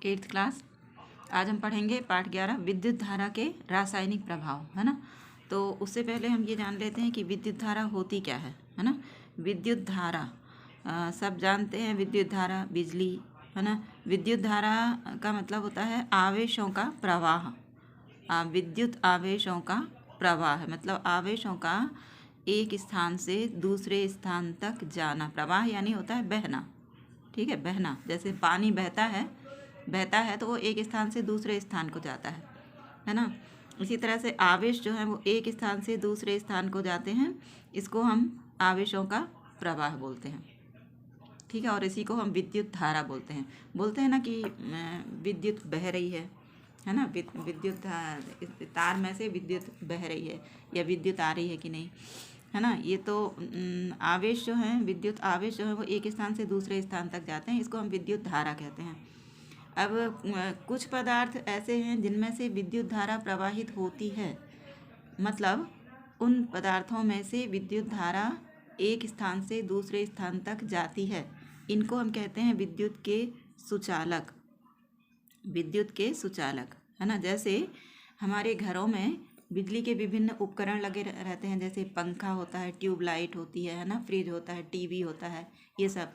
Eighth class. आज हम पढ़ेंगे पाठ 11 विद्युत धारा के रासायनिक प्रभाव, है ना। तो उससे पहले हम ये जान लेते हैं कि विद्युत धारा होती क्या है ना। विद्युत धारा सब जानते हैं, विद्युत धारा बिजली, है ना। विद्युत धारा का मतलब होता है आवेशों का प्रवाह। विद्युत आवेशों का प्रवाह मतलब आवेशों का एक स्थान से दूसरे स्थान तक जाना। प्रवाह यानी होता है बहना, ठीक है, बहना। जैसे पानी बहता है तो वो एक स्थान से दूसरे स्थान को जाता है ना। इसी तरह से आवेश जो है वो एक स्थान से दूसरे स्थान को जाते हैं, इसको हम आवेशों का प्रवाह बोलते हैं, ठीक है। और इसी को हम विद्युत धारा बोलते हैं ना कि विद्युत बह रही है ना। विद्युत तार में से विद्युत बह रही है या विद्युत आ रही है कि नहीं, है ना। ये तो आवेश जो है, विद्युत आवेश जो है वो एक स्थान से दूसरे स्थान तक जाते हैं, इसको हम विद्युत धारा कहते हैं। अब कुछ पदार्थ ऐसे हैं जिनमें से विद्युत धारा प्रवाहित होती है, मतलब उन पदार्थों में से विद्युत धारा एक स्थान से दूसरे स्थान तक जाती है, इनको हम कहते हैं विद्युत के सुचालक। विद्युत के सुचालक, है ना। जैसे हमारे घरों में बिजली के विभिन्न उपकरण लगे रहते हैं, जैसे पंखा होता है, ट्यूबलाइट होती है ना, फ्रिज होता है, टीवी होता है, ये सब।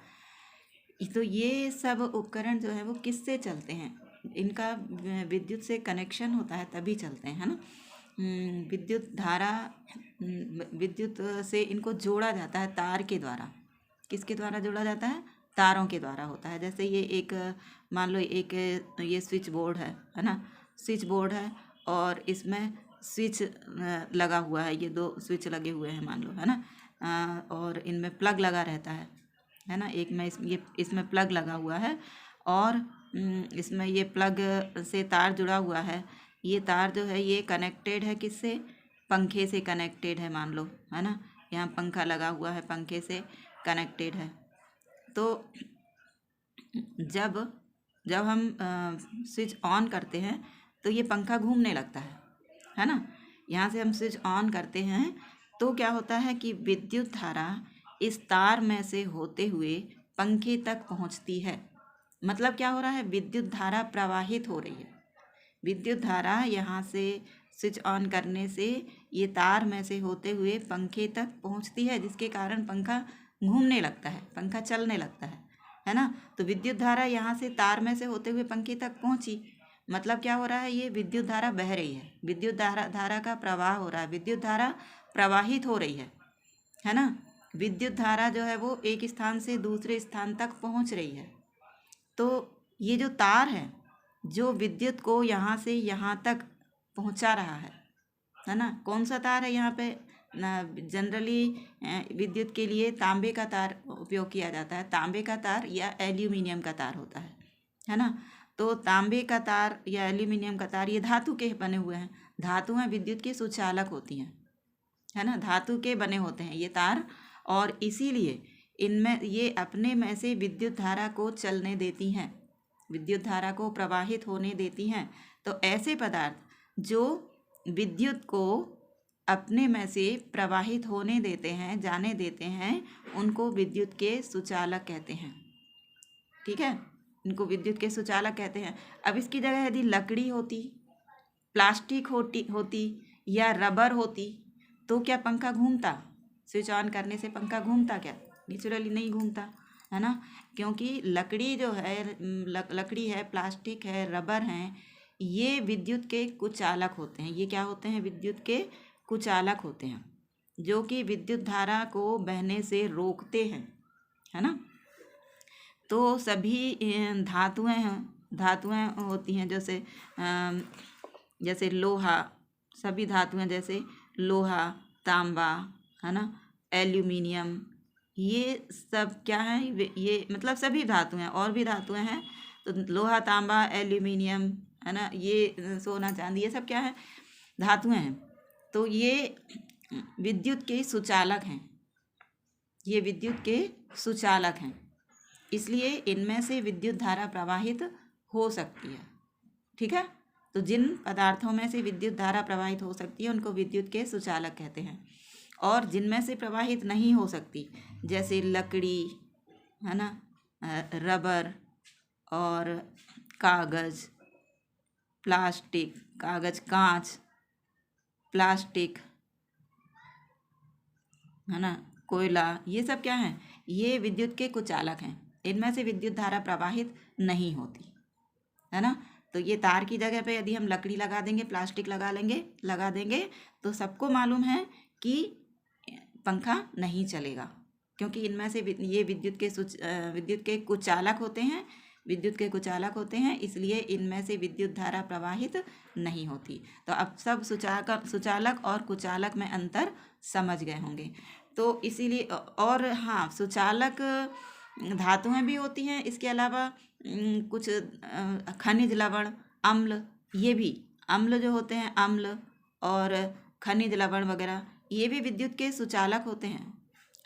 तो ये सब उपकरण जो है वो किससे चलते हैं, इनका विद्युत से कनेक्शन होता है तभी चलते हैं, है ना। विद्युत धारा, विद्युत से इनको जोड़ा जाता है तार के द्वारा। किसके द्वारा जोड़ा जाता है? तारों के द्वारा होता है। जैसे ये एक, मान लो एक ये स्विच बोर्ड है ना। स्विच बोर्ड है और इसमें स्विच लगा हुआ है, ये दो स्विच लगे हुए हैं मान लो, है ना। और इनमें प्लग लगा रहता है ना। एक में इसमें प्लग लगा हुआ है और इसमें ये प्लग से तार जुड़ा हुआ है। ये तार जो है ये कनेक्टेड है किससे? पंखे से कनेक्टेड है मान लो, है ना। यहाँ पंखा लगा हुआ है, पंखे से कनेक्टेड है। तो जब हम स्विच ऑन करते हैं तो ये पंखा घूमने लगता है ना। यहाँ से हम स्विच ऑन करते हैं तो क्या होता है कि विद्युत धारा इस तार में से होते हुए पंखे तक पहुँचती है। मतलब क्या हो रहा है? विद्युत धारा प्रवाहित हो रही है। विद्युत धारा यहाँ से स्विच ऑन करने से ये तार में से होते हुए पंखे तक पहुँचती है, जिसके कारण पंखा घूमने लगता है, पंखा चलने लगता है ना। तो विद्युत धारा यहाँ से तार में से होते हुए पंखे तक पहुँची, मतलब क्या हो रहा है? ये विद्युत धारा बह रही है, विद्युत धारा का प्रवाह हो रहा है, विद्युत धारा प्रवाहित हो रही है ना। विद्युत धारा जो है वो एक स्थान से दूसरे स्थान तक पहुँच रही है। तो ये जो तार है जो विद्युत को यहाँ से यहाँ तक पहुँचा रहा है ना। कौन सा तार है यहाँ पे? जनरली विद्युत के लिए तांबे का तार उपयोग किया जाता है। तांबे का तार या एल्यूमिनियम का तार होता है ना। तो तांबे का तार या एल्यूमिनियम का तार ये धातु के बने हुए हैं। धातुएं विद्युत के सुचालक होती हैं, है ना। धातु के बने होते हैं ये तार, और इसीलिए इनमें ये अपने में से विद्युत धारा को चलने देती हैं, विद्युत धारा को प्रवाहित होने देती हैं। तो ऐसे पदार्थ जो विद्युत को अपने में से प्रवाहित होने देते हैं, जाने देते हैं, उनको विद्युत के सुचालक कहते हैं, ठीक है। इनको विद्युत के सुचालक कहते हैं। अब इसकी जगह यदि लकड़ी होती, प्लास्टिक होती या रबर होती तो क्या पंखा घूमता? स्विच ऑन करने से पंखा घूमता क्या? नेचुरली नहीं घूमता, है ना। क्योंकि लकड़ी जो है, लकड़ी है, प्लास्टिक है, रबर हैं, ये विद्युत के कुचालक होते हैं। ये क्या होते हैं? विद्युत के कुचालक होते हैं, जो कि विद्युत धारा को बहने से रोकते हैं, है ना। तो सभी धातुएं होती हैं, जैसे लोहा, सभी धातुएं जैसे लोहा, तांबा, है ना, एल्यूमिनियम, ये सब क्या है? ये मतलब सभी धातुएं, और भी धातुएं हैं। तो लोहा, तांबा, एल्यूमिनियम, है ना, ये सोना, चांदी, ये सब क्या है? धातुएं हैं। तो ये विद्युत के सुचालक हैं, ये विद्युत के सुचालक हैं, इसलिए इनमें से विद्युत धारा प्रवाहित हो सकती है, ठीक है। तो जिन पदार्थों में से विद्युत धारा प्रवाहित हो सकती है उनको विद्युत के सुचालक कहते हैं। और जिनमें से प्रवाहित नहीं हो सकती, जैसे लकड़ी, है ना, रबर और कागज, प्लास्टिक, कागज, कांच, प्लास्टिक, है ना, कोयला, ये सब क्या है, ये विद्युत के कुचालक हैं। इनमें से विद्युत धारा प्रवाहित नहीं होती, है ना। तो ये तार की जगह पे यदि हम लकड़ी लगा देंगे, प्लास्टिक लगा देंगे तो सबको मालूम है कि पंखा नहीं चलेगा, क्योंकि इनमें से ये विद्युत के कुचालक होते हैं, इसलिए इनमें से विद्युत धारा प्रवाहित नहीं होती। तो अब सब सुचालक और कुचालक में अंतर समझ गए होंगे। तो इसीलिए, और हाँ, सुचालक धातुएं भी होती हैं, इसके अलावा कुछ खनिज लवण, अम्ल, ये भी अम्ल जो होते हैं, अम्ल और खनिज लवण वगैरह, ये भी विद्युत के सुचालक होते हैं।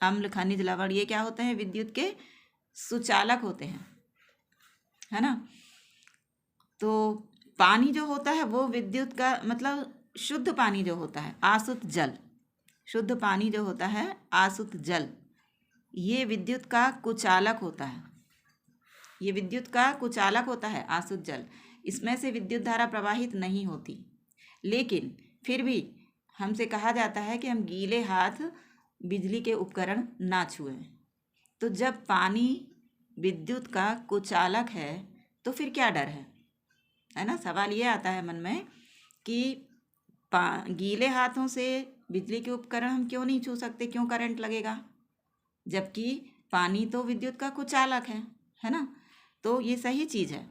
अम्ल, खनिज लवण, ये क्या होते हैं, विद्युत के सुचालक होते हैं, है ना। तो पानी जो होता है वो विद्युत का, मतलब शुद्ध पानी जो होता है, आसुत जल, शुद्ध पानी जो होता है, आसुत जल, ये विद्युत का कुचालक होता है। ये विद्युत का कुचालक होता है, आसुत जल। इसमें से विद्युत धारा प्रवाहित नहीं होती, लेकिन फिर भी हमसे कहा जाता है कि हम गीले हाथ बिजली के उपकरण ना छुएं। तो जब पानी विद्युत का कुचालक है तो फिर क्या डर है ना। सवाल ये आता है मन में कि गीले हाथों से बिजली के उपकरण हम क्यों नहीं छू सकते, क्यों करंट लगेगा, जबकि पानी तो विद्युत का कुचालक है ना। तो ये सही चीज़ है,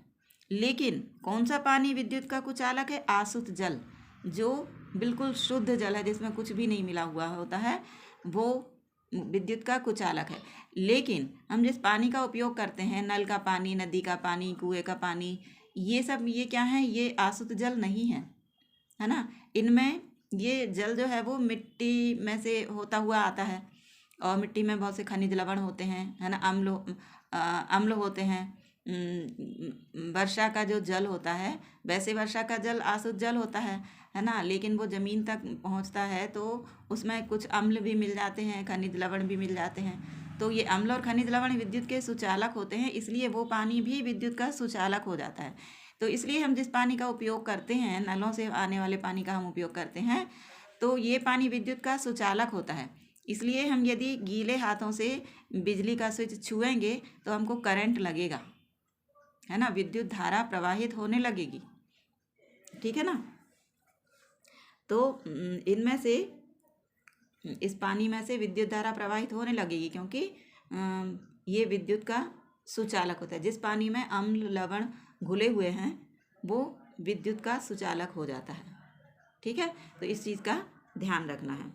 लेकिन कौन सा पानी विद्युत का कुचालक है, आसुत जल, जो बिल्कुल शुद्ध जल है, जिसमें कुछ भी नहीं मिला हुआ होता है, वो विद्युत का कुचालक है। लेकिन हम जिस पानी का उपयोग करते हैं, नल का पानी, नदी का पानी, कुएं का पानी, ये सब, ये क्या है, ये आसुत जल नहीं है ना। इनमें ये जल जो है वो मिट्टी में से होता हुआ आता है, और मिट्टी में बहुत से खनिज लवण होते हैं, है ना, अम्ल होते हैं। वर्षा का जो जल होता है, वैसे वर्षा का जल आसुत जल होता है ना, लेकिन वो ज़मीन तक पहुंचता है तो उसमें कुछ अम्ल भी मिल जाते हैं, खनिज लवण भी मिल जाते हैं। तो ये अम्ल और खनिज लवण विद्युत के सुचालक होते हैं, इसलिए वो पानी भी विद्युत का सुचालक हो जाता है। तो इसलिए हम जिस पानी का उपयोग करते हैं, नलों से आने वाले पानी का हम उपयोग करते हैं, तो ये पानी विद्युत का सुचालक होता है। इसलिए हम यदि गीले हाथों से बिजली का स्विच छुएंगे तो हमको करंट लगेगा, है ना, विद्युत धारा प्रवाहित होने लगेगी, ठीक है ना। तो इनमें से, इस पानी में से विद्युत धारा प्रवाहित होने लगेगी, क्योंकि ये विद्युत का सुचालक होता है। जिस पानी में अम्ल लवण घुले हुए हैं वो विद्युत का सुचालक हो जाता है, ठीक है। तो इस चीज़ का ध्यान रखना है।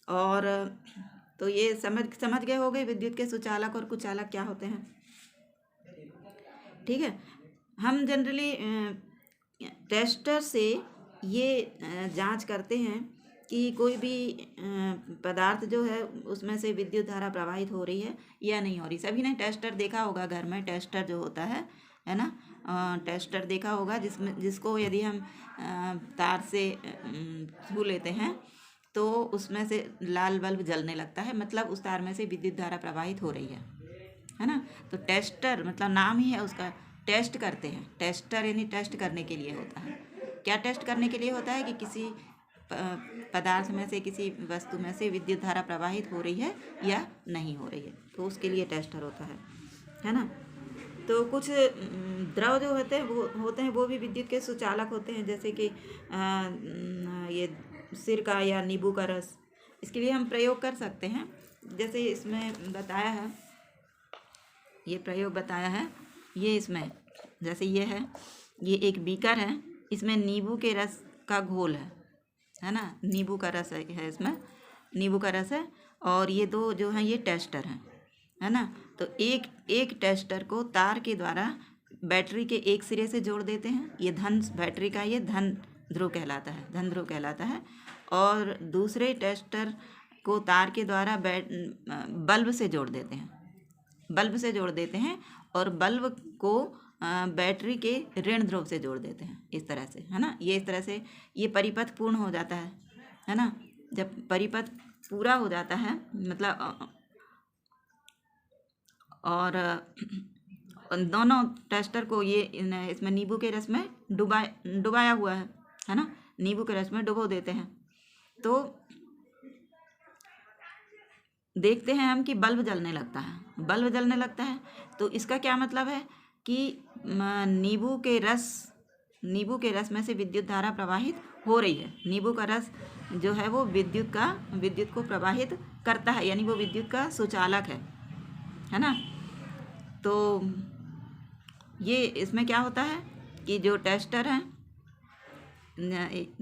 और तो ये समझ गए होंगे विद्युत के सुचालक और कुचालक क्या होते हैं, ठीक है। हम जनरली टेस्टर से ये जांच करते हैं कि कोई भी पदार्थ जो है उसमें से विद्युत धारा प्रवाहित हो रही है या नहीं हो रही। सभी ने टेस्टर देखा होगा, घर में टेस्टर जो होता है ना, टेस्टर देखा होगा, जिसको यदि हम तार से छू लेते हैं तो उसमें से लाल बल्ब जलने लगता है, मतलब उस तार में से विद्युत धारा प्रवाहित हो रही है ना। तो टेस्टर मतलब नाम ही है उसका, टेस्ट करते हैं। टेस्टर यानी टेस्ट करने के लिए होता है। क्या टेस्ट करने के लिए होता है कि किसी पदार्थ में से, किसी वस्तु में से विद्युत धारा प्रवाहित हो रही है या नहीं हो रही है, तो उसके लिए टेस्टर होता है ना। तो कुछ द्रव जो होते हैं वो भी विद्युत के सुचालक होते हैं, जैसे कि ये सिरका या नींबू का रस, इसके लिए हम प्रयोग कर सकते हैं। जैसे इसमें बताया है, ये प्रयोग बताया है, ये इसमें जैसे ये है, ये एक बीकर है, इसमें नींबू के रस का घोल है ना, नींबू का रस है, इसमें नींबू का रस है, और ये दो जो हैं ये टेस्टर हैं, है ना। तो एक टेस्टर को तार के द्वारा बैटरी के एक सिरे से जोड़ देते हैं, ये बैटरी का ये धन ध्रुव कहलाता है, और दूसरे टेस्टर को तार के द्वारा बल्ब से जोड़ देते हैं, और बल्ब को बैटरी के ऋण ध्रुव से जोड़ देते हैं, इस तरह से, है ना। ये इस तरह से ये परिपथ पूर्ण हो जाता है ना। जब परिपथ पूरा हो जाता है, मतलब उन दोनों टेस्टर को ये इसमें नींबू के रस में डुबाया हुआ है ना, नींबू के रस में डुबो देते हैं। तो देखते हैं हम कि बल्ब जलने लगता है, बल्ब जलने लगता है। तो इसका क्या मतलब है कि नींबू के रस में से विद्युत धारा प्रवाहित हो रही है। नींबू का रस जो है वो विद्युत को प्रवाहित करता है, यानी वो विद्युत का सुचालक है ना। तो ये इसमें क्या होता है कि जो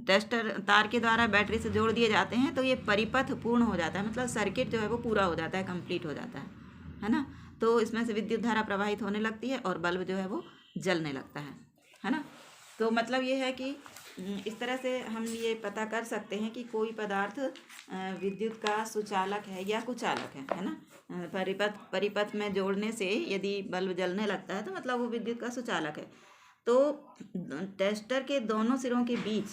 टेस्टर तार के द्वारा बैटरी से जोड़ दिए जाते हैं, तो ये परिपथ पूर्ण हो जाता है, मतलब सर्किट जो है वो पूरा हो जाता है, कंप्लीट हो जाता है ना। तो इसमें से विद्युत धारा प्रवाहित होने लगती है और बल्ब जो है वो जलने लगता है ना। तो मतलब ये है कि इस तरह से हम ये पता कर सकते हैं कि कोई पदार्थ विद्युत का सुचालक है या कुचालक है ना। परिपथ में जोड़ने से यदि बल्ब जलने लगता है तो मतलब वो विद्युत का सुचालक है। तो टेस्टर के दोनों सिरों के बीच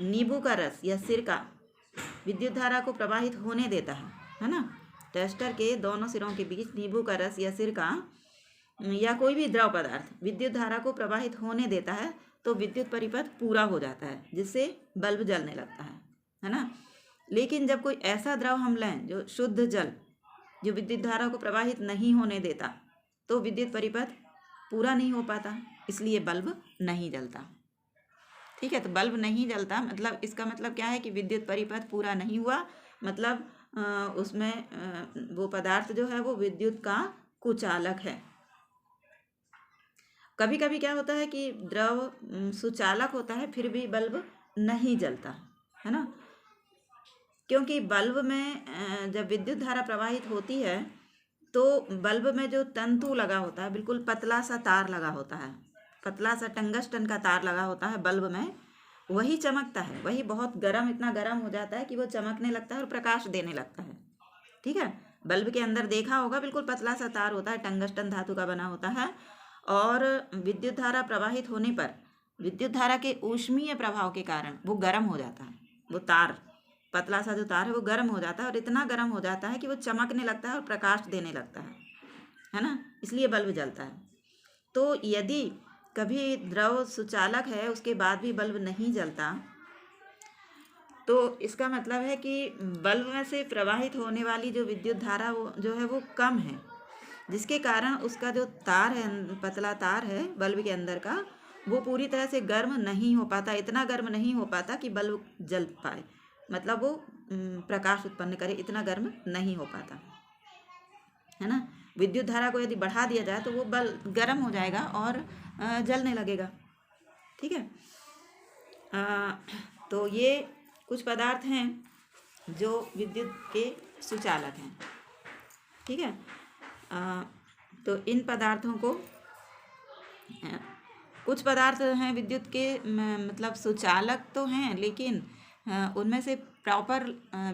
नींबू का रस या सिरका विद्युत धारा को प्रवाहित होने देता है ना। टेस्टर के दोनों सिरों के बीच नींबू का रस या सिरका या कोई भी द्रव पदार्थ विद्युत धारा को प्रवाहित होने देता है, तो विद्युत परिपथ पूरा हो जाता है, जिससे बल्ब जलने लगता है ना। लेकिन जब कोई ऐसा द्रव हम लें जो शुद्ध जल, जो विद्युत धारा को प्रवाहित नहीं होने देता, तो विद्युत परिपथ पूरा नहीं हो पाता, इसलिए बल्ब नहीं जलता। ठीक है, तो बल्ब नहीं जलता मतलब इसका मतलब क्या है कि विद्युत परिपथ पूरा नहीं हुआ, मतलब उसमें वो पदार्थ जो है वो विद्युत का कुचालक है। कभी कभी क्या होता है कि द्रव सुचालक होता है फिर भी बल्ब नहीं जलता है ना, क्योंकि बल्ब में जब विद्युत धारा प्रवाहित होती है तो बल्ब में जो तंतु लगा होता है, बिल्कुल पतला सा तार लगा होता है, पतला सा टंगस्टन का तार लगा होता है बल्ब में, वही चमकता है, वही बहुत गर्म, इतना गर्म हो जाता है कि वो चमकने लगता है और प्रकाश देने लगता है। ठीक है, बल्ब के अंदर देखा होगा बिल्कुल पतला सा तार होता है, टंगस्टन धातु का बना होता है, और विद्युत धारा प्रवाहित होने पर विद्युत धारा के ऊष्मीय प्रभाव के कारण वो गर्म हो जाता है, वो तार, पतला सा जो तार है वो गर्म हो जाता है और इतना गर्म हो जाता है कि वो चमकने लगता है और प्रकाश देने लगता है ना, इसलिए बल्ब जलता है। तो यदि कभी द्रव सुचालक है उसके बाद भी बल्ब नहीं जलता, तो इसका मतलब है कि बल्ब में से प्रवाहित होने वाली जो विद्युत धारा वो जो है वो कम है, जिसके कारण उसका जो तार है, पतला तार है बल्ब के अंदर का, वो पूरी तरह से गर्म नहीं हो पाता, इतना गर्म नहीं हो पाता कि बल्ब जल पाए, मतलब वो प्रकाश उत्पन्न करे, इतना गर्म नहीं हो पाता है ना। विद्युत धारा को यदि बढ़ा दिया जाए तो वो बल्ब गर्म हो जाएगा और जलने लगेगा। ठीक है, तो ये कुछ पदार्थ हैं जो विद्युत के सुचालक हैं। ठीक है, तो इन पदार्थों को कुछ पदार्थ हैं विद्युत के मतलब सुचालक तो हैं, लेकिन उनमें से प्रॉपर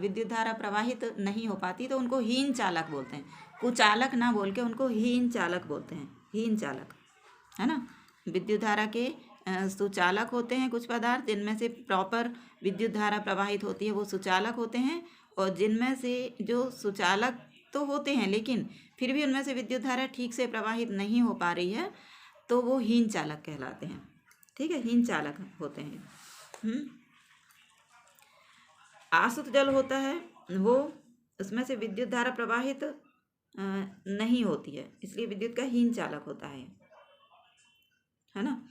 विद्युत धारा प्रवाहित नहीं हो पाती, तो उनको हीन चालक बोलते हैं। कुचालक ना बोल के उनको हीन चालक बोलते हैं, हीन चालक है ना। विद्युत धारा के सुचालक होते हैं कुछ पदार्थ, जिनमें से प्रॉपर विद्युत धारा प्रवाहित होती है वो सुचालक होते हैं, और जिनमें से जो सुचालक तो होते हैं लेकिन फिर भी उनमें से विद्युत धारा ठीक से प्रवाहित नहीं हो पा रही है, तो वो हीन चालक कहलाते हैं। ठीक है, हीन चालक होते हैं। आसुत जल होता है वो, उसमें से विद्युत धारा प्रवाहित नहीं होती है, इसलिए विद्युत का हीन चालक होता है ना।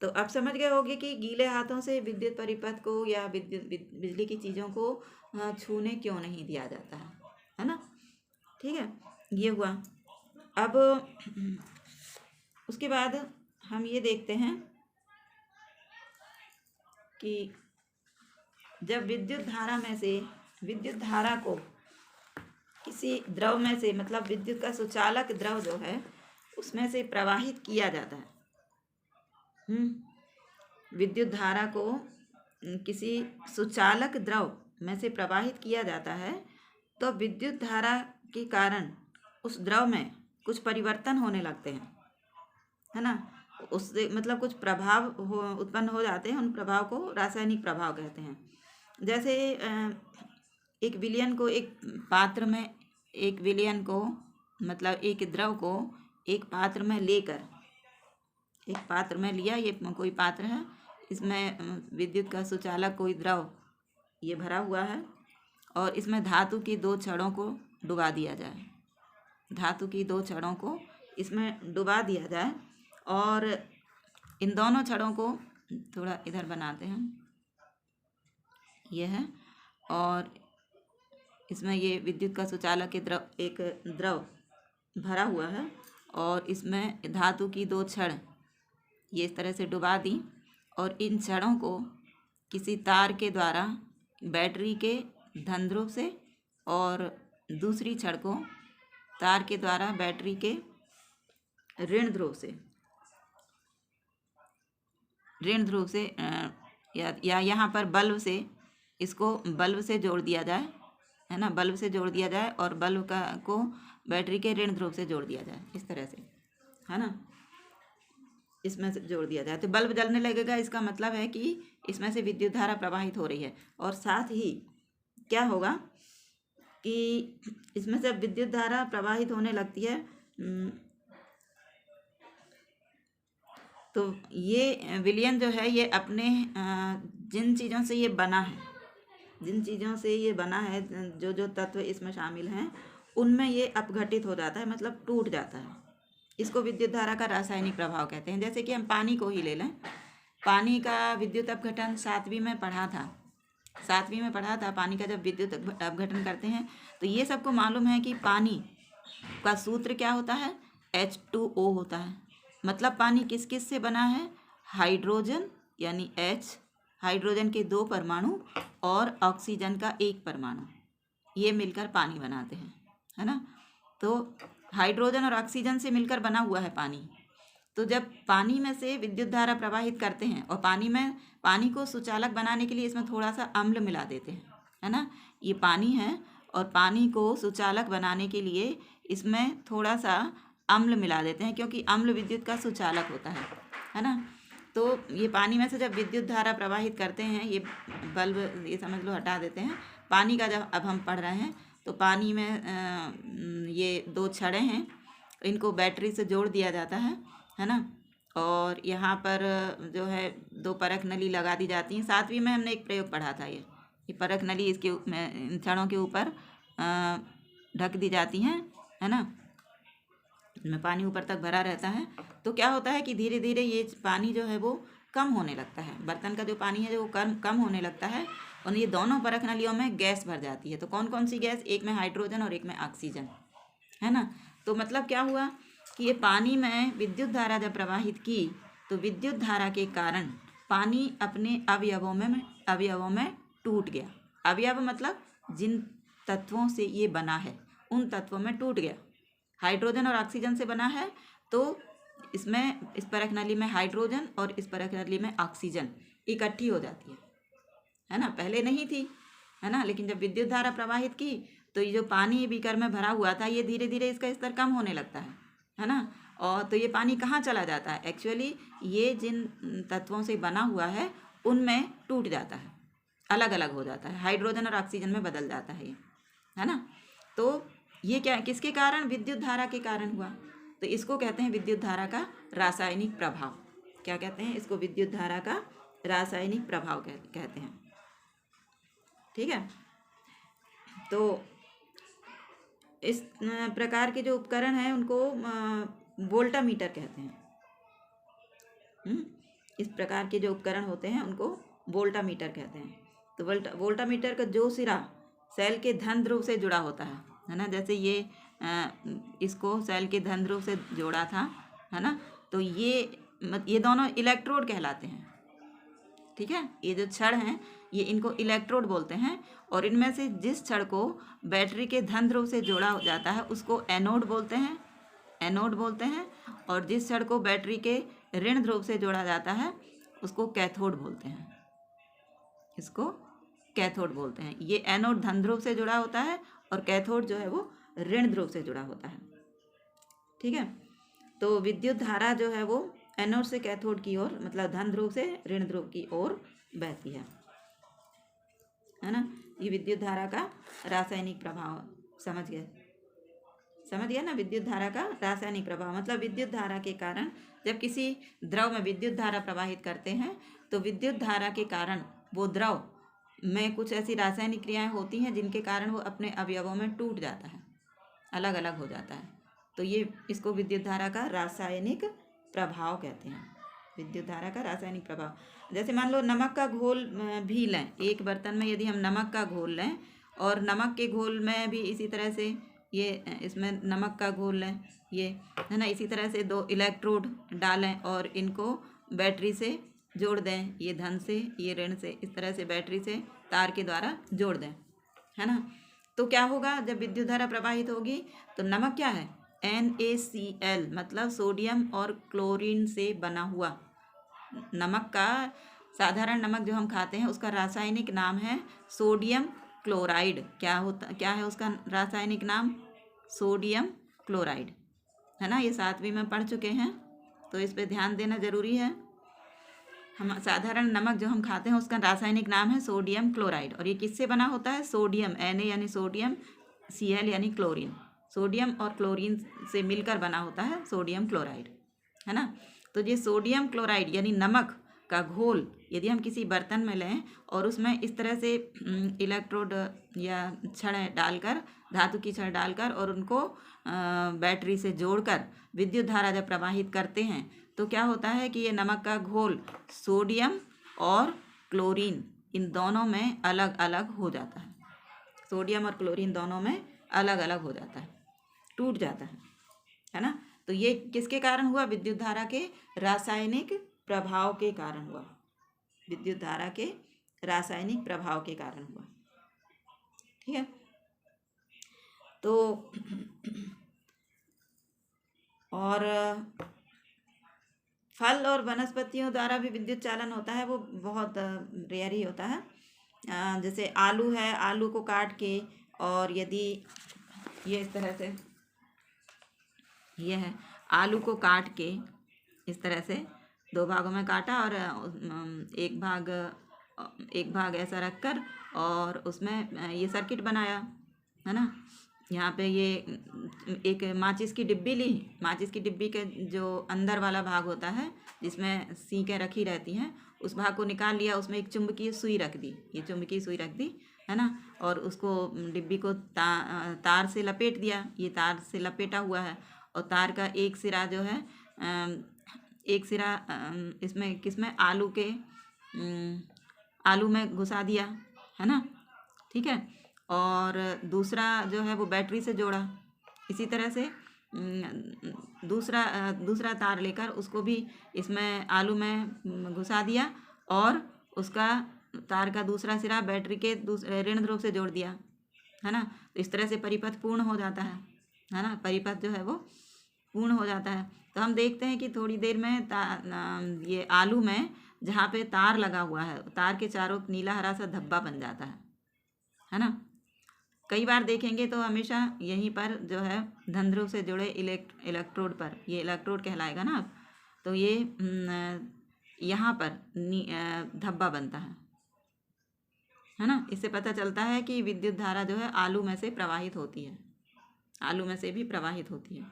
तो अब समझ गए होंगे कि गीले हाथों से विद्युत परिपथ को या बिजली की चीज़ों को छूने क्यों नहीं दिया जाता है ना। ठीक है, ये हुआ। अब उसके बाद हम ये देखते हैं कि जब विद्युत धारा को किसी द्रव में से, मतलब विद्युत का सुचालक द्रव जो है उसमें से प्रवाहित किया जाता है, विद्युत धारा को किसी सुचालक द्रव में से प्रवाहित किया जाता है, तो विद्युत धारा के कारण उस द्रव में कुछ परिवर्तन होने लगते हैं है ना। उससे मतलब कुछ प्रभाव उत्पन्न हो जाते हैं, उन प्रभाव को रासायनिक प्रभाव कहते हैं। जैसे एक विलयन को, एक पात्र में एक विलयन को, मतलब एक द्रव को एक पात्र में लेकर, एक पात्र में लिया, ये कोई पात्र है, इसमें विद्युत का सुचालक कोई द्रव ये भरा हुआ है और इसमें धातु की 2 छड़ों को डुबा दिया जाए। धातु की 2 छड़ों को इसमें डुबा दिया जाए और इन दोनों छड़ों को थोड़ा इधर बनाते हैं, ये है, और इसमें ये विद्युत का सुचालक के एक द्रव भरा हुआ है और इसमें धातु की 2 छड़ ये इस तरह से डुबा दी और इन छड़ों को किसी तार के द्वारा बैटरी के धन ध्रुव से और दूसरी छड़ को तार के द्वारा बैटरी के ऋण ध्रुव से या यहाँ पर बल्ब से, इसको बल्ब से जोड़ दिया जाए, है ना, बल्ब से जोड़ दिया जाए और बल्ब को बैटरी के ऋण ध्रुव से जोड़ दिया जाए, इस तरह से, है ना, इसमें से जोड़ दिया जाए तो बल्ब जलने लगेगा। इसका मतलब है कि इसमें से विद्युत धारा प्रवाहित हो रही है। और साथ ही क्या होगा कि इसमें से विद्युत धारा प्रवाहित होने लगती है तो ये विलयन जो है ये अपने जिन चीज़ों से ये बना है, जिन चीज़ों से ये बना है, जो जो तत्व इसमें शामिल हैं उनमें ये अपघटित हो जाता है, मतलब टूट जाता है। इसको विद्युत धारा का रासायनिक प्रभाव कहते हैं। जैसे कि हम पानी को ही ले लें, पानी का विद्युत अपघटन 7वीं में पढ़ा था। पानी का जब विद्युत अपघटन करते हैं तो ये सबको मालूम है कि पानी का सूत्र क्या होता है, H2O होता है। मतलब पानी किस किस से बना है, हाइड्रोजन यानी H, हाइड्रोजन के 2 परमाणु और ऑक्सीजन का 1 परमाणु, ये मिलकर पानी बनाते हैं, है ना। तो हाइड्रोजन और ऑक्सीजन से मिलकर बना हुआ है पानी। तो जब पानी में से विद्युत धारा प्रवाहित करते हैं और पानी को सुचालक बनाने के लिए इसमें थोड़ा सा अम्ल मिला देते हैं, है ना, ये पानी है और पानी को सुचालक बनाने के लिए इसमें थोड़ा सा अम्ल मिला देते हैं, क्योंकि अम्ल विद्युत का सुचालक होता है ना। तो ये पानी में से जब विद्युत धारा प्रवाहित करते हैं, ये बल्ब ये समझ लो हटा देते हैं। पानी का जब अब हम पढ़ रहे हैं तो पानी में ये 2 छड़ें हैं, इनको बैटरी से जोड़ दिया जाता है ना। और यहाँ पर जो है 2 परख नली लगा दी जाती हैं। 7वीं में हमने एक प्रयोग पढ़ा था, ये परख नली इसके इन छड़ों के ऊपर ढक दी जाती हैं, है ना। इसमें पानी ऊपर तक भरा रहता है। तो क्या होता है कि धीरे धीरे ये पानी जो है वो कम होने लगता है, बर्तन का जो पानी है वो कम होने लगता है और ये दोनों परख नलियों में गैस भर जाती है। तो कौन कौन सी गैस, एक में हाइड्रोजन और एक में ऑक्सीजन, है ना। तो मतलब क्या हुआ कि ये पानी में विद्युत धारा जब प्रवाहित की तो विद्युत धारा के कारण पानी अपने अवयवों में टूट गया। अवयव मतलब जिन तत्वों से ये बना है उन तत्वों में टूट गया। हाइड्रोजन और ऑक्सीजन से बना है तो इसमें इस परख नली में हाइड्रोजन और इस परख नली में ऑक्सीजन इकट्ठी हो जाती है ना। पहले नहीं थी, है ना, लेकिन जब विद्युत धारा प्रवाहित की तो ये जो पानी बीकर में भरा हुआ था ये धीरे धीरे इसका स्तर कम होने लगता है ना। और तो ये पानी कहाँ चला जाता है, एक्चुअली ये जिन तत्वों से बना हुआ है उनमें टूट जाता है, अलग अलग हो जाता है, हाइड्रोजन और ऑक्सीजन में बदल जाता है ये, है ना। तो ये क्या, किसके कारण, विद्युत धारा के कारण हुआ। तो इसको कहते हैं विद्युत धारा का रासायनिक प्रभाव। क्या कहते हैं इसको, विद्युत धारा का रासायनिक प्रभाव कहते हैं, ठीक है। तो इस प्रकार के जो उपकरण हैं उनको वोल्टामीटर कहते हैं। इस प्रकार के जो उपकरण होते हैं उनको वोल्टामीटर कहते हैं। तो वोल्टामीटर का जो सिरा सेल के धन ध्रुव से जुड़ा होता है ना। जैसे ये इसको सेल के धन ध्रुव से जोड़ा था, है ना। तो ये दोनों इलेक्ट्रोड कहलाते हैं, ठीक है। ये जो छड़ हैं ये इनको इलेक्ट्रोड बोलते हैं और इनमें से जिस छड़ को बैटरी के धन ध्रुव से जोड़ा हो जाता है उसको एनोड बोलते हैं और जिस छड़ को बैटरी के ऋण ध्रुव से जोड़ा जाता है उसको कैथोड बोलते हैं, इसको कैथोड बोलते हैं। ये एनोड धन ध्रुव से जुड़ा होता है और कैथोड जो है वो ऋण ध्रुव से जुड़ा होता है, ठीक है। तो विद्युत धारा जो है वो एनोड से कैथोड की ओर, मतलब धन ध्रुव से ऋण ध्रुव की ओर बहती है ना। ये विद्युत धारा का रासायनिक प्रभाव, समझ गए। समझ गया ना, विद्युत धारा का रासायनिक प्रभाव मतलब विद्युत धारा के कारण जब किसी द्रव में विद्युत धारा प्रवाहित करते हैं तो विद्युत धारा के कारण वो द्रव में कुछ ऐसी रासायनिक क्रियाएं होती हैं जिनके कारण वो अपने अवयवों में टूट जाता है, अलग अलग हो जाता है। तो ये इसको विद्युत धारा का रासायनिक प्रभाव कहते हैं, विद्युत धारा का रासायनिक प्रभाव। जैसे मान लो नमक का घोल भी लें, एक बर्तन में यदि हम नमक का घोल लें और नमक के घोल में भी इसी तरह से ये इसमें नमक का घोल लें, ये है ना, इसी तरह से 2 इलेक्ट्रोड डालें और इनको बैटरी से जोड़ दें, ये धन से ये ऋण से, इस तरह से बैटरी से तार के द्वारा जोड़ दें, है ना। तो क्या होगा, जब विद्युत धारा प्रवाहित होगी तो नमक क्या है, NaCl मतलब सोडियम और क्लोरीन से बना हुआ नमक का, साधारण नमक जो हम खाते हैं उसका रासायनिक नाम है सोडियम क्लोराइड। क्या है उसका रासायनिक नाम, सोडियम क्लोराइड, है ना। ये 7वीं में पढ़ चुके हैं, तो इस पे ध्यान देना जरूरी है। हम साधारण नमक जो हम खाते हैं उसका रासायनिक नाम है सोडियम क्लोराइड, और ये किससे बना होता है, सोडियम Na यानी सोडियम, Cl यानी क्लोरीन, सोडियम और क्लोरीन से मिलकर बना होता है सोडियम क्लोराइड, है ना। तो ये सोडियम क्लोराइड यानी नमक का घोल यदि हम किसी बर्तन में लें और उसमें इस तरह से इलेक्ट्रोड या छड़ डालकर, धातु की छड़ डालकर और उनको बैटरी से जोड़कर विद्युत धारा जब प्रवाहित करते हैं तो क्या होता है कि ये नमक का घोल सोडियम और क्लोरीन इन दोनों में अलग अलग हो जाता है, सोडियम और क्लोरीन दोनों में अलग अलग हो जाता है, टूट जाता है ना। तो ये किसके कारण हुआ, विद्युत धारा के रासायनिक प्रभाव के कारण हुआ, विद्युत धारा के रासायनिक प्रभाव के कारण हुआ, ठीक है। तो और फल और वनस्पतियों द्वारा भी विद्युत चालन होता है, वो बहुत रेयर ही होता है। जैसे आलू है, आलू को काट के और यदि ये इस तरह से, ये है आलू को काट के इस तरह से 2 भागों में काटा और एक भाग ऐसा रखकर और उसमें ये सर्किट बनाया, है ना। यहाँ पे ये एक माचिस की डिब्बी ली, माचिस की डिब्बी के जो अंदर वाला भाग होता है जिसमें सीकें रखी रहती हैं उस भाग को निकाल लिया, उसमें एक चुंबकीय सुई रख दी, ये चुंबकीय सुई रख दी, है ना। और उसको डिब्बी को तार से लपेट दिया, ये तार से लपेटा हुआ है और तार का एक सिरा जो है एक सिरा इसमें किसमें, आलू में घुसा दिया, है ना, ठीक है। और दूसरा जो है वो बैटरी से जोड़ा, इसी तरह से दूसरा तार लेकर उसको भी इसमें आलू में घुसा दिया और उसका तार का दूसरा सिरा बैटरी के ऋण ध्रुव से जोड़ दिया, है ना। तो इस तरह से परिपथ पूर्ण हो जाता है ना, परिपथ जो है वो पूर्ण हो जाता है। तो हम देखते हैं कि थोड़ी देर में ये आलू में जहाँ पे तार लगा हुआ है, तार के चारों नीला हरा सा धब्बा बन जाता है ना। कई बार देखेंगे तो हमेशा यहीं पर जो है धन ध्रुव से जुड़े इलेक्ट्रोड पर, ये इलेक्ट्रोड कहलाएगा ना, तो ये यहाँ पर धब्बा बनता है ना। इससे पता चलता है कि विद्युत धारा जो है आलू में से प्रवाहित होती है, आलू में से भी प्रवाहित होती है,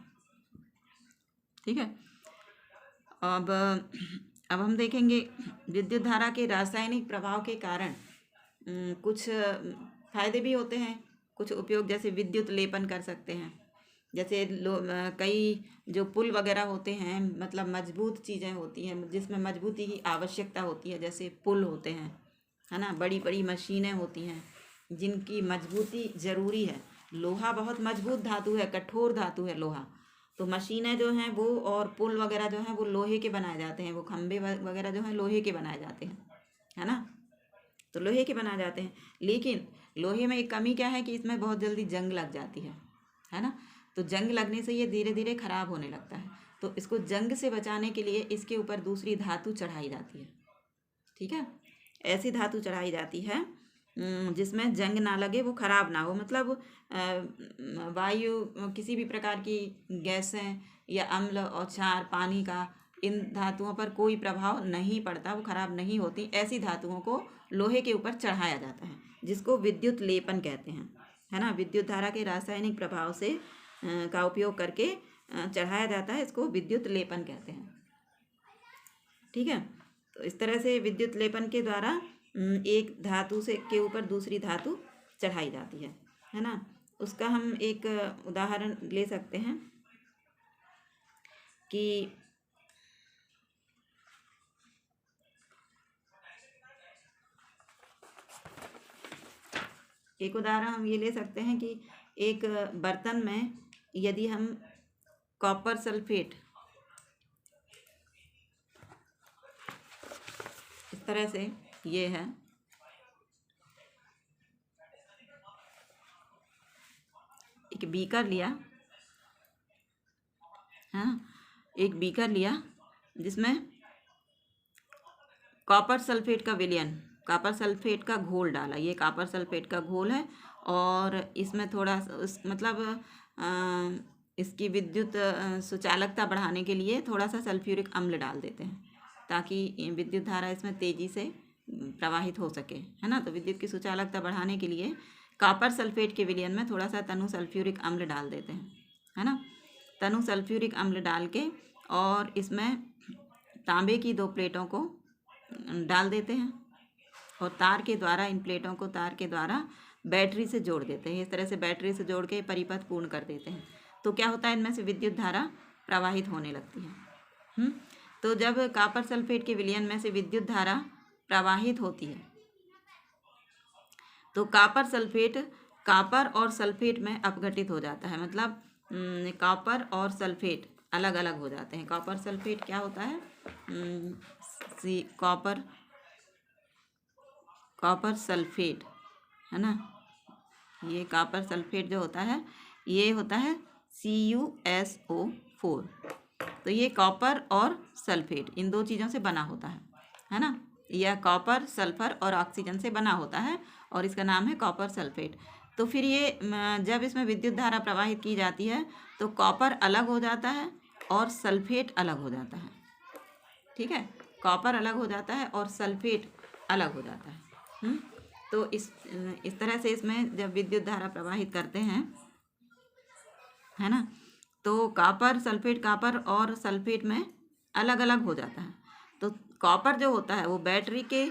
ठीक है। अब हम देखेंगे विद्युत धारा के रासायनिक प्रभाव के कारण कुछ फायदे भी होते हैं, कुछ उपयोग, जैसे विद्युत लेपन कर सकते हैं। जैसे कई जो पुल वगैरह होते हैं, मतलब मजबूत चीज़ें होती हैं जिसमें मजबूती की आवश्यकता होती है, जैसे पुल होते हैं, है ना, बड़ी बड़ी मशीनें होती हैं जिनकी मजबूती ज़रूरी है। लोहा बहुत मजबूत धातु है, कठोर धातु है लोहा, तो मशीनें जो हैं वो और पुल वगैरह जो हैं वो लोहे के बनाए जाते हैं, वो खंभे वगैरह जो हैं लोहे के बनाए जाते हैं, है ना, तो लोहे के बनाए जाते हैं। लेकिन लोहे में एक कमी क्या है कि इसमें बहुत जल्दी जंग लग जाती है ना। तो जंग लगने से ये धीरे धीरे ख़राब होने लगता है, तो इसको जंग से बचाने के लिए इसके ऊपर दूसरी धातु चढ़ाई जाती है, ठीक है। ऐसी धातु चढ़ाई जाती है जिसमें जंग ना लगे, वो ख़राब ना हो, मतलब वायु किसी भी प्रकार की गैसें या अम्ल और क्षार पानी का इन धातुओं पर कोई प्रभाव नहीं पड़ता, वो ख़राब नहीं होती। ऐसी धातुओं को लोहे के ऊपर चढ़ाया जाता है जिसको विद्युत लेपन कहते हैं, है ना। विद्युत धारा के रासायनिक प्रभाव से का उपयोग करके चढ़ाया जाता है। इसको विद्युत लेपन कहते हैं। ठीक है, तो इस तरह से विद्युत लेपन के द्वारा एक धातु से के ऊपर दूसरी धातु चढ़ाई जाती है ना। उसका हम एक उदाहरण ले सकते हैं कि एक उदाहरण हम ये ले सकते हैं कि एक बर्तन में यदि हम कॉपर सल्फेट इस तरह से ये है, एक बीकर लिया, हाँ, एक बीकर लिया जिसमें कॉपर सल्फेट का विलयन, कॉपर सल्फेट का घोल डाला। ये कॉपर सल्फेट का घोल है और इसमें थोड़ा इसकी विद्युत सुचालकता बढ़ाने के लिए थोड़ा सा सल्फ्यूरिक अम्ल डाल देते हैं ताकि विद्युत धारा इसमें तेज़ी से प्रवाहित हो सके, है ना। तो विद्युत की सुचालकता बढ़ाने के लिए कॉपर सल्फेट के विलयन में थोड़ा सा तनु सल्फ्यूरिक अम्ल डाल देते हैं, है ना। तनु सल्फ्यूरिक अम्ल डाल के और इसमें तांबे की 2 प्लेटों को डाल देते हैं और तार के द्वारा इन प्लेटों को तार के द्वारा बैटरी से जोड़ देते हैं। इस तरह से बैटरी से जोड़ के परिपथ पूर्ण कर देते हैं। तो क्या होता है, इनमें से विद्युत धारा प्रवाहित होने लगती है। तो जब कॉपर सल्फेट के विलयन में से विद्युत धारा प्रवाहित होती है तो कॉपर और सल्फेट में अपघटित हो जाता है। मतलब कॉपर और सल्फेट अलग अलग हो जाते हैं। कॉपर सल्फेट क्या होता है, कॉपर सल्फेट, है ना। ये कॉपर सल्फेट जो होता है ये होता है CuSO4। तो ये कॉपर और सल्फेट इन 2 चीज़ों से बना होता है ना। यह कॉपर, सल्फर और ऑक्सीजन से बना होता है और इसका नाम है कॉपर सल्फेट। तो फिर ये जब इसमें विद्युत धारा प्रवाहित की जाती है तो कॉपर अलग हो जाता है और सल्फेट अलग हो जाता है। ठीक है, कॉपर अलग हो जाता है और सल्फेट अलग हो जाता है। तो इस तरह से इसमें जब विद्युत धारा प्रवाहित करते हैं, है ना, तो कॉपर और सल्फेट में अलग अलग हो जाता है। तो कॉपर जो होता है वो बैटरी के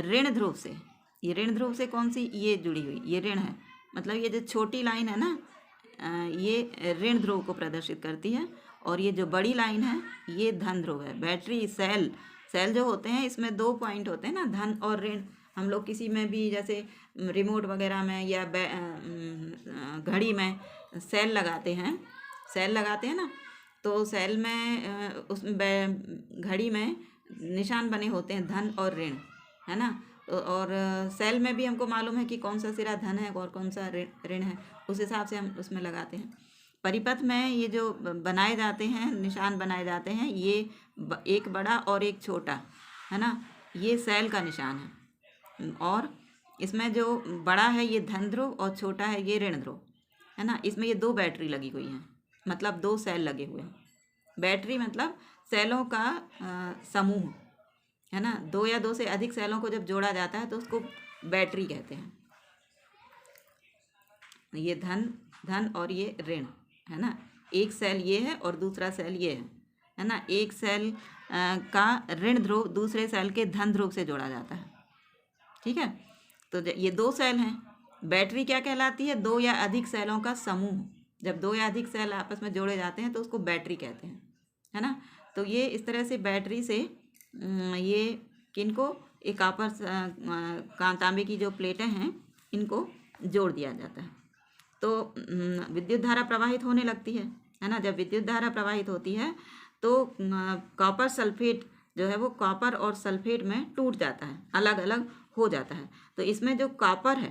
ऋण ध्रुव से, ये ऋण ध्रुव से कौन सी, ये जुड़ी हुई, ये ऋण है, मतलब ये जो छोटी लाइन है ना, ये ऋण ध्रुव को प्रदर्शित करती है और ये जो बड़ी लाइन है ये धन ध्रुव है। बैटरी सेल जो होते हैं इसमें 2 पॉइंट होते हैं ना, धन और ऋण। हम लोग किसी में भी जैसे रिमोट वगैरह में या घड़ी में सेल लगाते हैं ना, तो सेल में उसमें घड़ी में निशान बने होते हैं धन और ऋण, है ना। और सेल में भी हमको मालूम है कि कौन सा सिरा धन है और कौन सा ऋण है, उस हिसाब से हम उसमें लगाते हैं। परिपथ में ये जो बनाए जाते हैं, निशान बनाए जाते हैं, ये एक बड़ा और एक छोटा, है ना, ये सेल का निशान है। और इसमें जो बड़ा है ये धन ध्रुव और छोटा है ये ऋण ध्रुव, है ना। इसमें ये 2 बैटरी लगी हुई हैं, मतलब 2 सेल लगे हुए हैं। बैटरी मतलब सेलों का समूह, है ना। 2 या 2 से अधिक सेलों को जब जोड़ा जाता है तो उसको बैटरी कहते हैं। ये धन और ये ऋण, है ना। एक सेल ये है और दूसरा सेल ये है ना। एक सेल का ऋण ध्रुव दूसरे सेल के धन ध्रुव से जोड़ा जाता है। ठीक है, तो ये 2 सेल हैं। बैटरी क्या कहलाती है, 2 या अधिक सेलों का समूह। जब 2 या अधिक सेल आपस में जोड़े जाते हैं तो उसको बैटरी कहते हैं, है ना। तो ये इस तरह से बैटरी से ये किनको, एक कॉपर तांबे की जो प्लेटें हैं इनको जोड़ दिया जाता है। तो विद्युत धारा प्रवाहित होने लगती है ना। जब विद्युत धारा प्रवाहित होती है तो कॉपर सल्फेट जो है वो कॉपर और सल्फेट में टूट जाता है, अलग अलग हो जाता है। तो इसमें जो कॉपर है,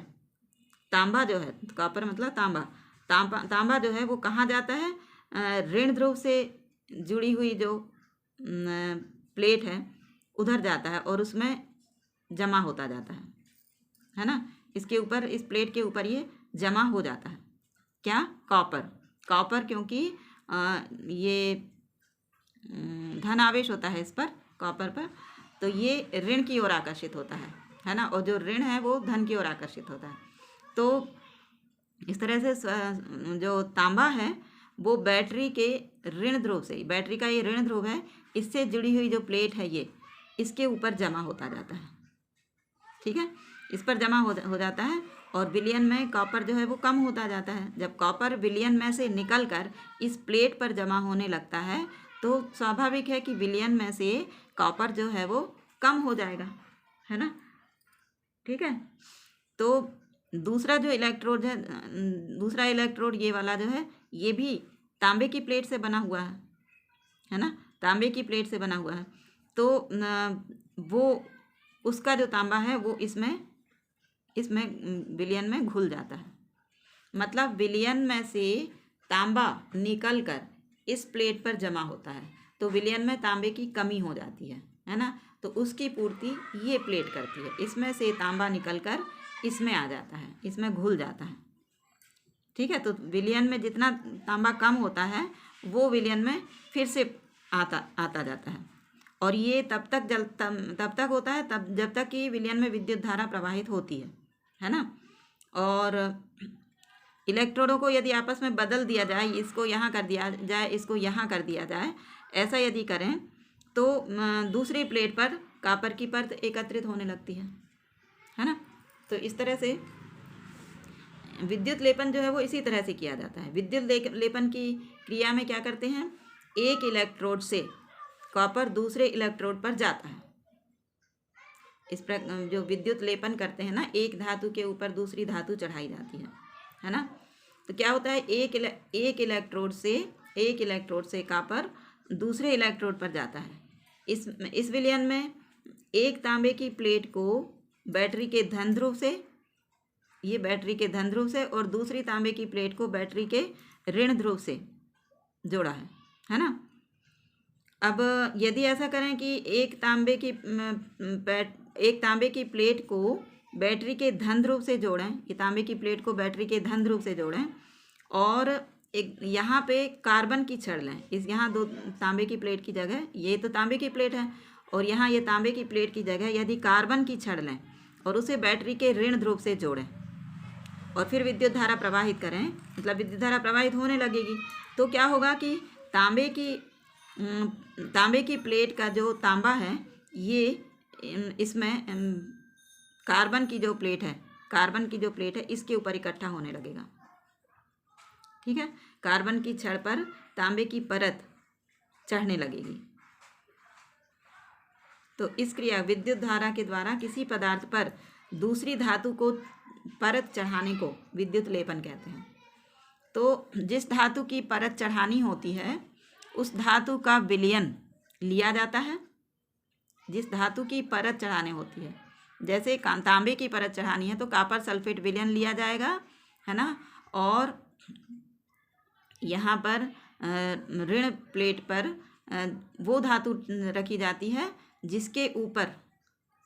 तांबा जो है, कॉपर मतलब तांबा जो है वो कहाँ जाता है, ऋण ध्रुव से जुड़ी हुई जो प्लेट है उधर जाता है और उसमें जमा होता जाता है ना। इसके ऊपर, इस प्लेट के ऊपर ये जमा हो जाता है। क्या, कॉपर क्योंकि ये धन आवेश होता है इस पर, कॉपर पर, तो ये ऋण की ओर आकर्षित होता है ना। और जो ऋण है वो धन की ओर आकर्षित होता है। तो इस तरह से जो तांबा है वो बैटरी के ऋण ध्रुव से, बैटरी का ये ऋण ध्रुव है, इससे जुड़ी हुई जो प्लेट है ये इसके ऊपर जमा होता जाता है। ठीक है, इस पर जमा हो जाता है और विलयन में कॉपर जो है वो कम होता जाता है। जब कॉपर विलयन में से निकल कर इस प्लेट पर जमा होने लगता है तो स्वाभाविक है कि विलयन में से कॉपर जो है वो कम हो जाएगा, है ना। ठीक है, तो दूसरा जो इलेक्ट्रोड है, दूसरा इलेक्ट्रोड ये वाला जो है ये भी तांबे की प्लेट से बना हुआ है ना, तांबे की प्लेट से बना हुआ है। तो वो उसका जो तांबा है वो इसमें विलयन में घुल जाता है। मतलब विलयन में से तांबा निकल कर इस प्लेट पर जमा होता है तो विलयन में तांबे की कमी हो जाती है ना। तो उसकी पूर्ति ये प्लेट करती है। इसमें से तांबा निकलकर इसमें आ जाता है, इसमें घुल जाता है। ठीक है, तो विलयन में जितना तांबा कम होता है वो विलयन में फिर से आता जाता है। और ये तब तक होता है जब तक कि विलयन में विद्युत धारा प्रवाहित होती है ना। और इलेक्ट्रोडों को यदि आपस में बदल दिया जाए, इसको यहाँ कर दिया जाए, इसको यहाँ कर दिया जाए, ऐसा यदि करें तो दूसरी प्लेट पर कॉपर की परत एकत्रित होने लगती है ना। तो इस तरह से विद्युत लेपन जो है वो इसी तरह से किया जाता है। विद्युत लेपन की क्रिया में क्या करते हैं, एक इलेक्ट्रोड से कॉपर दूसरे इलेक्ट्रोड पर जाता है। इस पर जो विद्युत लेपन करते हैं ना, एक धातु के ऊपर दूसरी धातु चढ़ाई जाती है ना। तो क्या होता है, एक इलेक्ट्रोड से कॉपर दूसरे इलेक्ट्रोड पर जाता है। इस विलयन में एक तांबे की प्लेट को बैटरी के धन ध्रुव से, ये बैटरी के धन ध्रुव से, और दूसरी तांबे की प्लेट को बैटरी के ऋण ध्रुव से जोड़ा है ना। अब यदि ऐसा करें कि एक तांबे की प्लेट को बैटरी के धन ध्रुव से जोड़ें, ये तांबे की प्लेट को बैटरी के धन ध्रुव से जोड़ें और एक यहाँ पे कार्बन की छड़ लें। यहाँ दो तांबे की प्लेट की जगह, ये तो तांबे की प्लेट है और यहाँ ये तांबे की प्लेट की जगह यदि कार्बन की छड़ लें और उसे बैटरी के ऋण ध्रुव से जोड़ें और फिर विद्युत धारा प्रवाहित करें, मतलब विद्युत धारा प्रवाहित होने लगेगी। तो क्या होगा कि तांबे की प्लेट का जो तांबा है ये इसमें कार्बन की जो प्लेट है इसके ऊपर इकट्ठा होने लगेगा। ठीक है, कार्बन की छड़ पर तांबे की परत चढ़ने लगेगी। तो इस क्रिया विद्युत धारा के द्वारा किसी पदार्थ पर दूसरी धातु को परत चढ़ाने को विद्युत लेपन कहते हैं। तो जिस धातु की परत चढ़ानी होती है उस धातु का विलयन लिया जाता है। जिस धातु की परत चढ़ानी होती है, जैसे तांबे की परत चढ़ानी है तो कॉपर सल्फेट विलयन लिया जाएगा, है ना। और यहाँ पर ऋण प्लेट पर वो धातु रखी जाती है जिसके ऊपर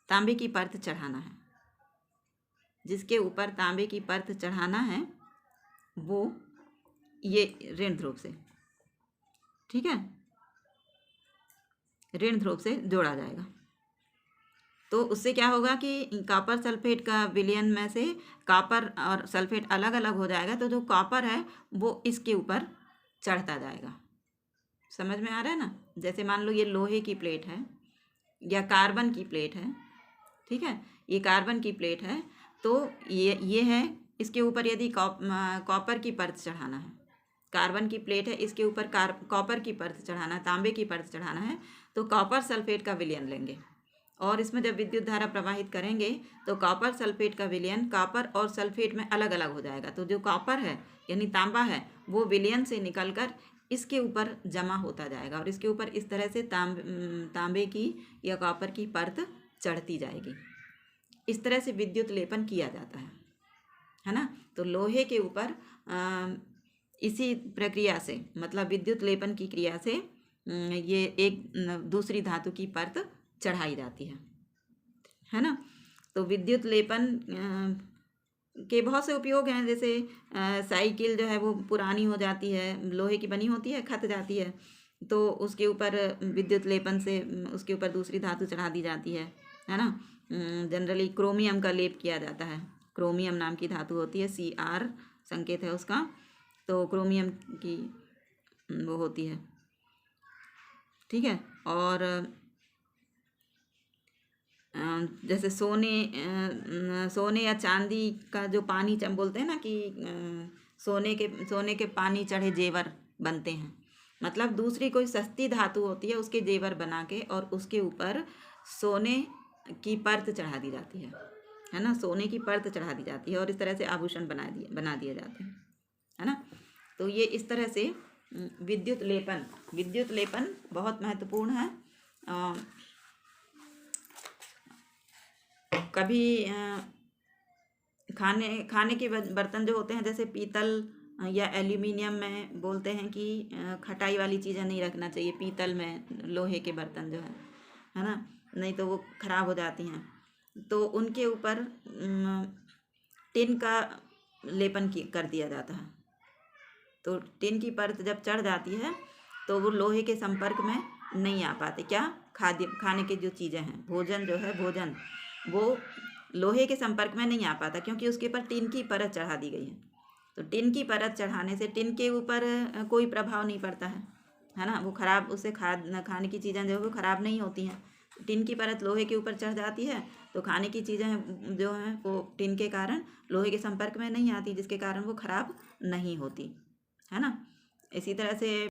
तांबे की परत चढ़ाना है। जिसके ऊपर तांबे की परत चढ़ाना है वो ये ऋण ध्रुव से, ठीक है, ऋण ध्रुव से जोड़ा जाएगा। तो उससे क्या होगा कि कॉपर सल्फेट का विलयन में से कॉपर और सल्फेट अलग अलग हो जाएगा। तो जो कॉपर है वो इसके ऊपर चढ़ता जाएगा। समझ में आ रहा है ना। जैसे मान लो ये लोहे की प्लेट है या कार्बन की प्लेट है, ठीक है, ये कार्बन की प्लेट है तो ये है, इसके ऊपर यदि कॉपर की परत चढ़ाना है, कार्बन की प्लेट है, इसके ऊपर कॉपर की परत चढ़ाना है, तांबे की परत चढ़ाना है, तो कॉपर सल्फेट का विलयन लेंगे और इसमें जब विद्युत धारा प्रवाहित करेंगे तो कॉपर सल्फेट का विलयन कॉपर और सल्फेट में अलग अलग हो जाएगा। तो जो कॉपर है यानी तांबा है वो विलयन से निकलकर इसके ऊपर जमा होता जाएगा और इसके ऊपर इस तरह से तांबे की या कॉपर की परत चढ़ती जाएगी। इस तरह से विद्युत लेपन किया जाता है ना। तो लोहे के ऊपर इसी प्रक्रिया से, मतलब विद्युत लेपन की क्रिया से ये एक दूसरी धातु की परत चढ़ाई जाती है ना। तो विद्युत लेपन के बहुत से उपयोग हैं। जैसे साइकिल जो है वो पुरानी हो जाती है, लोहे की बनी होती है, खत जाती है, तो उसके ऊपर विद्युत लेपन से उसके ऊपर दूसरी धातु चढ़ा दी जाती है ना। जनरली क्रोमियम का लेप किया जाता है। क्रोमियम नाम की धातु होती है, Cr संकेत है उसका। तो क्रोमियम की वो होती है, ठीक है। और जैसे सोने या चांदी का जो पानी बोलते हैं ना कि सोने के पानी चढ़े जेवर बनते हैं, मतलब दूसरी कोई सस्ती धातु होती है उसके जेवर बना के और उसके ऊपर सोने की परत चढ़ा दी जाती है ना, सोने की परत चढ़ा दी जाती है और इस तरह से आभूषण बना दिए जाते हैं, है ना। तो ये इस तरह से विद्युत लेपन बहुत महत्वपूर्ण है। कभी खाने के बर्तन जो होते हैं जैसे पीतल या एल्यूमिनियम में बोलते हैं कि खटाई वाली चीज़ें नहीं रखना चाहिए पीतल में, लोहे के बर्तन जो है ना, नहीं तो वो खराब हो जाती हैं। तो उनके ऊपर टिन का लेपन कर दिया जाता है। तो टिन की परत जब चढ़ जाती है तो वो लोहे के संपर्क में नहीं आ पाते, क्या खाने की जो चीज़ें हैं, भोजन जो है भोजन वो लोहे के संपर्क में नहीं आ पाता क्योंकि उसके ऊपर टिन की परत चढ़ा दी गई है। तो टिन की परत चढ़ाने से टिन के ऊपर कोई प्रभाव नहीं पड़ता है ना, वो खराब उससे खाने की चीज़ें जो है वो खराब नहीं होती हैं। टिन की परत लोहे के ऊपर चढ़ जाती है तो खाने की चीज़ें जो हैं वो टिन के कारण लोहे के संपर्क में नहीं आती, जिसके कारण वो खराब नहीं होती, है ना। इसी तरह से